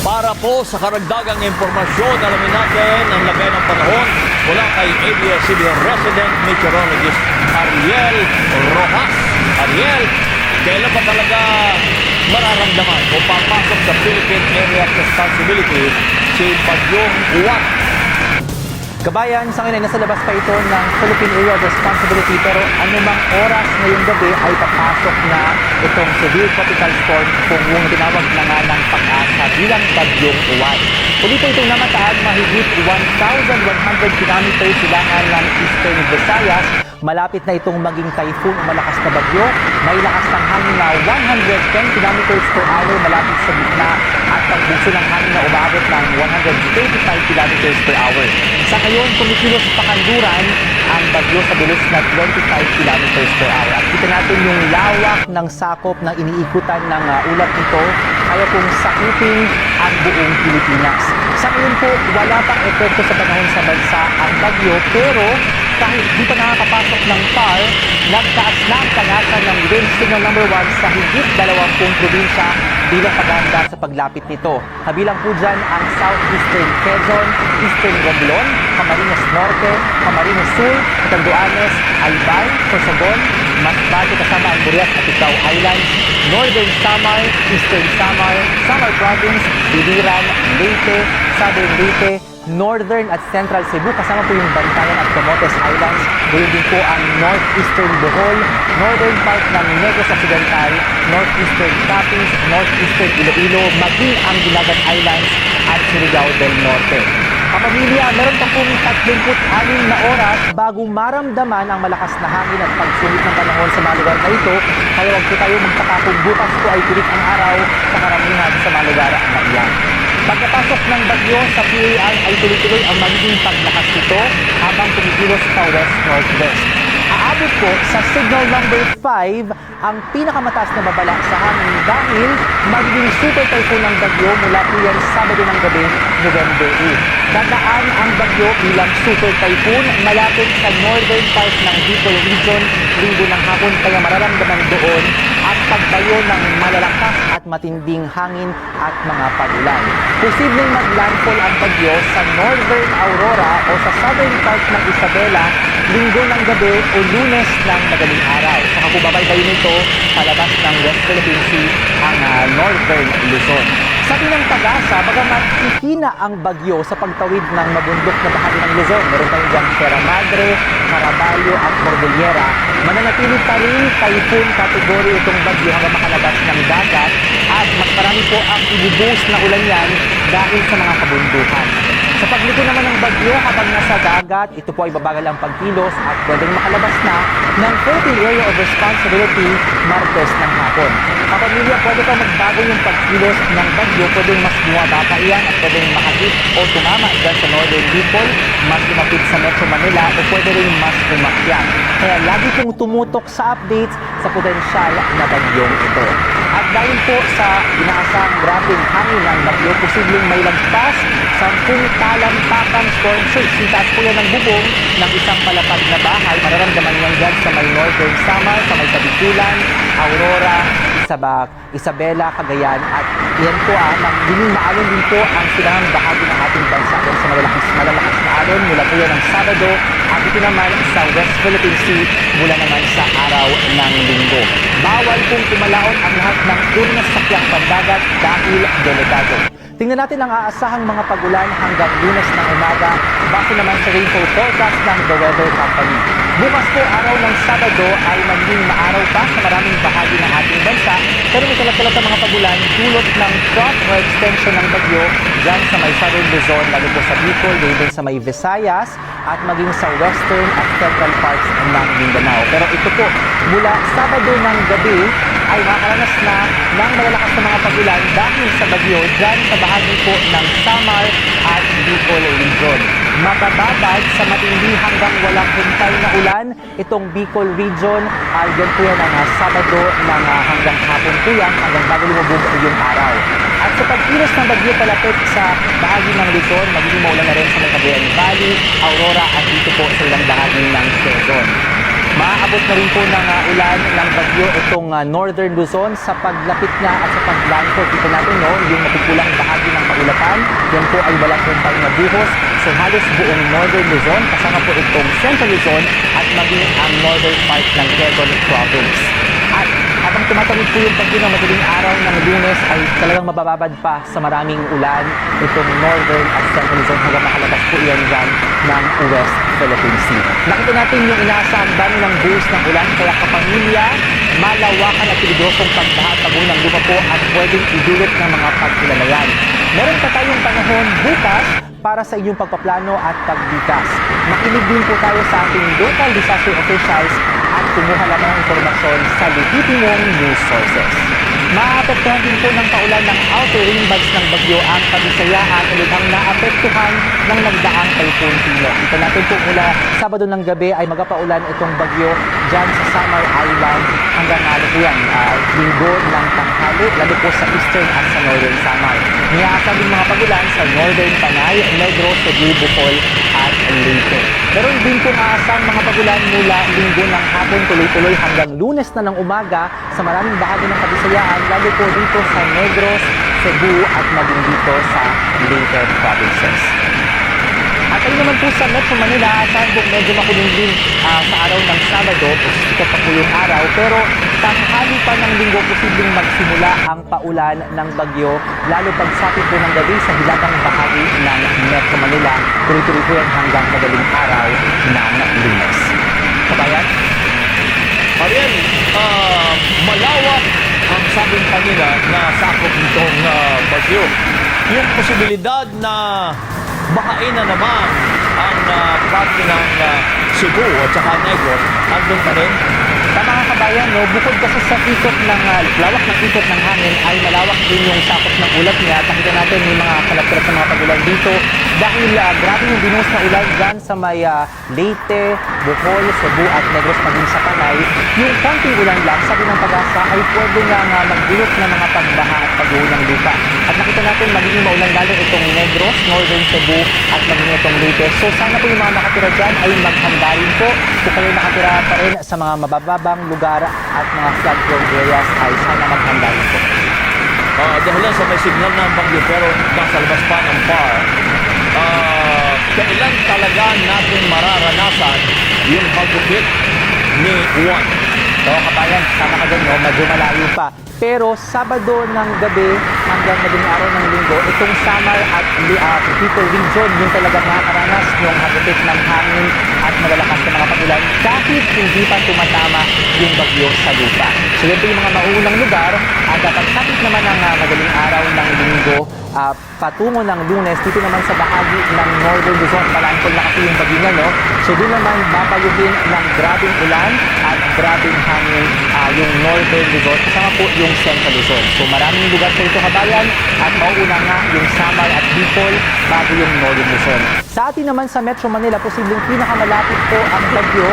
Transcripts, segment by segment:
Para po sa karagdagang impormasyon, alamin natin ang lagay ng panahon mula kay ABS-CBN resident meteorologist Ariel Rojas. Ariel, kailan pa talaga mararamdaman o papasok sa Philippine Area of Responsibility si Bagyong Uwan? Kabayan, sa ngayon ay nasa labas pa ito ng Philippine Area of Responsibility pero anumang oras ngayong gabi ay papasok na itong severe tropical storm kung tinawag na nga ng Pag-asa bilang Bagyong Uwan. Huli po itong namataan mahigit 1,100 kilometers silangan ng Eastern Visayas. Malapit na itong maging typhoon o malakas na bagyo. May lakas ng hangin na 110 kilometers per hour malapit sa gitna at pagbuso ng hangin na umabot ng 135 kilometers per hour. Sa ngayon, kumikilos sa pakanluran ang bagyo sa bilis na 25 kilometers per hour. At kita natin yung lawak ng sakop na iniikutan ng ulap nito, kaya pong sakupin ang buong Pilipinas. Sa ngayon po, wala pang epekto sa panahon sa bansa ang bagyo, pero kahit di pa nakakapasok ng PAR, nagtaas na ang pag-asa ng wind signal number 1 sa higit 20 probinsya bilang paghahanda sa paglapit nito. Kabilang po dyan ang Southeastern Quezon, Eastern Romblon, Camarines Norte, Camarines Sur, Catanduanes, Albay, Sorsogon, Masbate kasama ang Burias at Icao Islands, Northern Samar, Eastern Samar, Samar Province, Biliran, Leyte, Southern Leyte, Northern at Central Cebu, kasama po yung Bantayan at Camotes Islands, gayon din po ang Northeastern Bohol, Northern part ng Negros Occidental, Northeastern Capiz, Northeastern Iloilo, maging ang Dinagat Islands at Surigao del Norte. Kapamilya, meron pa pong 36 na oras bago maramdaman ang malakas na hangin at pagsungit ng panahon sa mga lugar na ito, kaya huwag po tayo magtaka kung bukas po ay tirik ang araw sa karamihan sa mga lugar na iyan. Pagkapasok ng bagyo sa PAR ay tuloy-tuloy ang magiging paglakas nito habang kumikilos pa west-northwest. Aabot po sa signal number 5 ang pinakamataas na babala sa hangin dahil magiging super typhoon ng bagyo mula po yan Sabado ng gabi, November 8. Dadaan ang bagyo bilang super typhoon malapit sa northern part ng Bicol region linggo ng hapon, kaya mararamdaman doon ang pagbayo ng malalakas at matinding hangin at mga pagulan. Posibleng maglandfall ang bagyo sa northern Aurora o sa southern part ng Isabela linggo ng gabi o Lunes ng madaling araw. Sa kakubabaybay nito, palabas ng West Philippine Sea ang northern Luzon. Sabi ng Pag-asa, bagamat hihina ang bagyo sa pagtawid ng mabundok na bahagi ng Luzon, meron tayong diyang Sierra Madre, Caraballo at Cordillera, mananatili pa rin typhoon category itong bagyo hanggang makalabas ng dagat at mas marami po ang ibubuhos na ulan yan dahil sa mga kabundukan. Sa pagliko naman ng bagyo habang nasa dagat, ito po ay babagal ang pagkilos at pwedeng makalabas na ng Philippine Area of Responsibility Martes ng hapon. Kapamilya, pwede pa magbago yung pagkilos ng bagyo, pwedeng mas bumaba pa iyan at pwedeng makahit o tumama dyan sa Northern Bicol, mas lumapit sa Metro Manila o pwede rin mas umakyat. Kaya lagi pong tumutok sa updates sa potensyal na bagyong ito. At dahil po sa inaasang grabing hangin ng bagyo, posibleng may lagpas 10 talampakan storm surge. Sintas po yan ng bubong ng isang palapag na bahay. Mararamdaman yan dyan sa may Northern Samar, sa may Kabikulan, Aurora, Isabela, Cagayan. At yan po nang dining maalon din po ang silangang bahagi ng ating bansa dyan sa malalakas na alon mula po yan ng Sabado at ito naman sa West Philippine Sea mula naman sa araw ng Linggo. Bawal pong kumalaon ang lahat ng unang sakyang pandagat dahil delikado. Tingnan natin ang aasahang mga pagulan hanggang Lunes ng umaga base naman sa rainfall forecast ng The Weather Company. Bukas po, araw ng Sabado ay magiging maaraw pa sa maraming bahagi ng ating bansa, pero may kalat-kalat ang mga pagulan dulot ng front o extension ng bagyo dyan sa may Southern Luzon, lalo po sa Bicol, din sa may Visayas at maging sa western at central parts ng Mindanao. Pero ito po, mula Sabado ng gabi ay makakaranas na ng malalakas na mga pagulan dahil sa bagyo dyan sa bahagi po ng Samar at Bicol region. Mabababad sa matindi hanggang walang hintay na ulan itong Bicol region ay dyan po yan ang Sabado ng hanggang hapon po yan hanggang bago lumubog yung araw. At sa pagkilos ng bagyo palapit sa bahagi ng Luzon, magiging maulan na rin sa may Cagayan Valley, Aurora at dito po sa ilang bahagi ng Quezon. Maaabot na rin po ng ulan ng bagyo itong Northern Luzon sa paglapit na at sa paglandfall. Kita natin yung napupulang bahagi ng paulan yan po ay walang humpay na buhos. So halos buong Northern Luzon, kasama po itong Central Luzon at maging ang northern part ng Quezon Province. At habang tumatawid po yung bagyo ng madaling araw ng Lunes ay talagang mabababad pa sa maraming ulan itong Northern at Central Luzon hanggang makalabas po yan dyan ng West Philippine Sea. Nakita natin yung inaasahang dami ng buhos ng ulan kaya kapamilya, malawakan at peligrosong pagbaha at tago ng lupa po at pwedeng idulot ng mga pagkulalayan. Meron pa tayong panahon bukas para sa inyong pagpaplano at pagbikas. Makinig din po tayo sa ating local disaster officials at kumuha lamang ng impormasyon sa lehitimong news sources. Maapektuhan din po ng paulan ng outer ring bands ng bagyo ang Kabisayaan ulit ang naapektuhan ng nagdaang Typhoon Tino. Ito natin po mula Sabado ng gabi ay magpaulan itong bagyo dyan sa Samar Island hanggang po yan, linggo ng tanghali, lalo po sa eastern at sa northern Samar. Niyaasan din mga pagulan sa northern Panay, Negros, Cebu, Bohol at Leyte. Meron din pong aasang mga pagulan mula linggo ng hapon tuloy-tuloy hanggang Lunes na ng umaga sa maraming bahagi ng Kabisayaan, lalo po dito sa Negros, Cebu at maging dito sa Leyte provinces. At ayun naman po sa Metro Manila, saan po medyo makuling din sa araw ng Sabado, sikat pa po yung araw, pero tanghali pa ng linggo posibleng magsimula ang paulan ng bagyo, lalo pagsapit po ng gabi sa hilagang bahagi ng Metro Manila. Tuloy-tuloy po yan hanggang madaling araw ng Lunes. Kabayan? Ariel, malawak ang sabing kanila na sakop nitong bagyo. Yung posibilidad na bahain na naman ang parte ng Cebu at saka Negros, andun pa rin. Sa mga kabayan, no, bukod kasi sa ikot ng lawak ng ikot ng hangin ay malawak din yung sakop ng ulat niya. Nakita natin may mga kalapit ng mga pagulan dito dahil grabe yung binuhos na ulan dyan sa may Leyte, Bohol, Cebu at Negros maging sa Panay. Yung konting ulan lang, sabi ng Pag-asa, ay pwede nga magdulot ng mga pagbaha at pagguho ng lupa. At nakita natin magiging maulan lalo itong Negros, Northern Cebu at maging itong Leyte. So sana po yung mga nakatira dyan ay maghanda rin po. Kung kayo nakatira pa rin sa mga mabababang lugar at mga flood prone areas ay sana maghanda rin po. Dahil lang sa may signal ng bagyo pero nasa labas pa ng PAR, kailan talaga natin mararanasan yung pagdukit ni Juan? So kabayan, tama ka dyan, no? Medyo malayo pa. Pero Sabado ng gabi hanggang madaling araw ng linggo, itong Samar at Bicol region yung talagang nakakaranas ng hagupit ng hangin at malalakas na mga pagulan kahit hindi pa tumatama yung bagyo sa lupa. So yan po yung mga mauunang lugar at pagsapit naman ng madaling araw ng linggo, patungo ng Lunes, dito naman sa bahagi ng Northern Luzon, malangkol na kasi yung bagyo niya, no? So doon naman babayuhin ng grabing ulan at grabing hangin yung Northern Luzon, kasama po yung Central Luzon. So maraming lugar sa ito kabayan at mauuna nga yung Samar at Bicol bago yung Northern Luzon. Sa atin naman sa Metro Manila, posibleng pinakamalapit po ang bagyo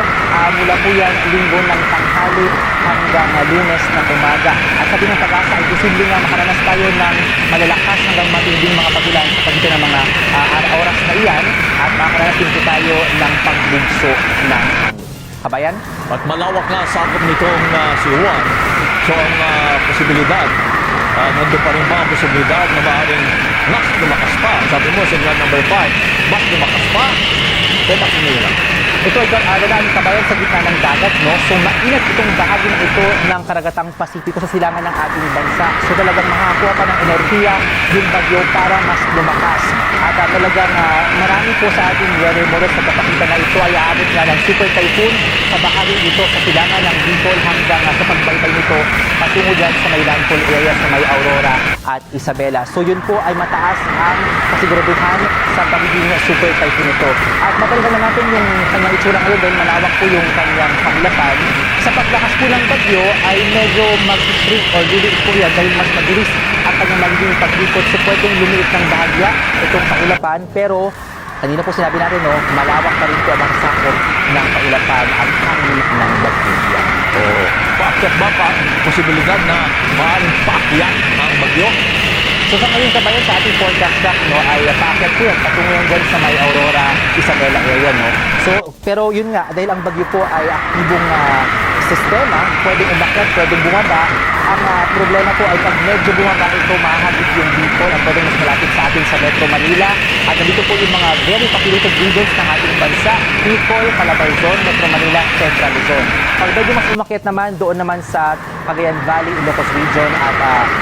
mula po yan linggo ng tanghali hanggang Lunes ng umaga. At sabi ng Pag-asa ay posibleng nga makaranas tayo ng malalakas hanggang matinding mga pagulan sa pagitan ng mga oras na iyan at makaranas din po tayo ng pagbugso ng hangin. Kabayan? At malawak nga sakop nitong si Juan. So ang posibilidad, nandun pa rin ba ang posibilidad na maaaring mas lumakas pa? Sabi mo, signal number 5, mas lumakas pa o mas umilang? Ito ay dadaan kabayan sa gitna ng dagat, no? So mainit itong bahagi na ito ng karagatang Pasipiko sa silangan ng ating bansa. So talagang makakuha pa ng enerhiya yung bagyo para mas lumakas. At talagang marami po sa ating weather models na kapakita na ito ay aabot nga ng super typhoon sa bahagi ito sa silangan ng Bicol hanggang sa pagbaybay nito patungo dyan sa may landfall area sa may Aurora at Isabela. So yun po ay mataas ang kasiguraduhan sa pagiging super typhoon ito. At mapalitan na natin yung kanyang itsura ngayon dahil malawak po yung kanyang paglapan. Sa paglakas po ng bagyo ay medyo mag-shrink or liliit po yan dahil mas mabilis ang kanyang magiging pag-ikot. So pwedeng lumiit ng bahagya itong kaulapan pero kanina po sinabi natin, no, malawak pa rin po ang sakop ng kaulapan at hangin ng bagyo. Paakyat ba pa posibilidad na maaaring paakyat ang bagyo? So sa ngayon kabayan sa ating forecast track, no, ay paakyat po yan patungo yan dyan sa may Aurora, Isabela area, no. So pero yun nga, dahil ang bagyo po ay aktibong sistema, pwedeng umakyat, pwedeng bumaba, ang problema po ay pag medyo bumaba ito, mahahagip yung Bicol at pwede mas malapit sa atin sa Metro Manila. At nandito po yung mga very populated regions ng ating bansa, Bicol, Calabay Zone, Metro Manila, Central Luzon. Pag medyo mas umakyat naman, doon naman sa Cagayan Valley, Ilocos Region at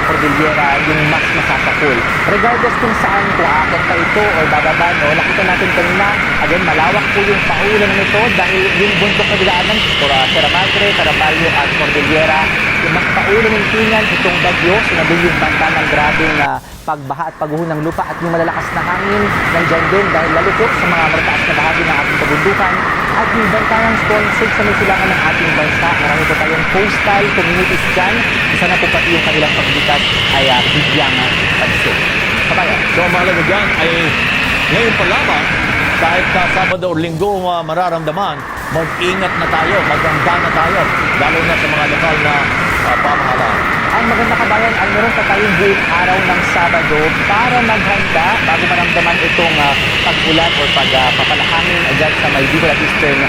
Cordillera, yung mas masasakul. Regardless kung saan, kung aakyat pa ito o bababa, no, nakita natin kanina, again, malawak po yung paulan nito dahil yung bundok na dilaanan, Sierra Madre, Caraballo at Cordillera, yung mas paulan ng tingan itong bagyo, sinabi yung banta ng grabing pagbaha at pagguho ng lupa at yung malalakas na hangin nandyan din dahil lalo po sa mga matataas na bahagi ng ating kabundukan at yung banta ng storm surge sa may silangan ng ating bansa. Marami po tayong coastal communities dyan. Isa na po pati yung kanilang paglikas ay bigyang pansin. Kabayan. So ang mahalaga dyan ay ngayon pa lamang, kahit Sabado o Linggo mararamdaman, mag-ingat na tayo, maghanda na tayo, lalo na sa mga lokal na pamahalaan. Ang maganda kabayan ay meron pa tayong buong araw ng Sabado para maghanda bago maramdaman itong pag-ulan o pagpapalahangin dyan sa may Bicol at Eastern,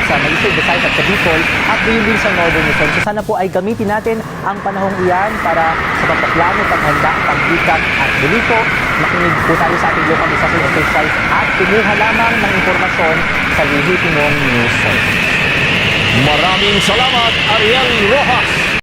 sa may Eastern Visayas at sa Bicol at din sa Northern Luzon. So sana po ay gamitin natin ang panahong iyan para sa pagpaplano, paghanda, pagbikat at muli po makinig po tayo sa ating local disaster officials at kumuha lamang ng impormasyon sa lehitimong news sources. Maraming salamat, Ariel Rojas.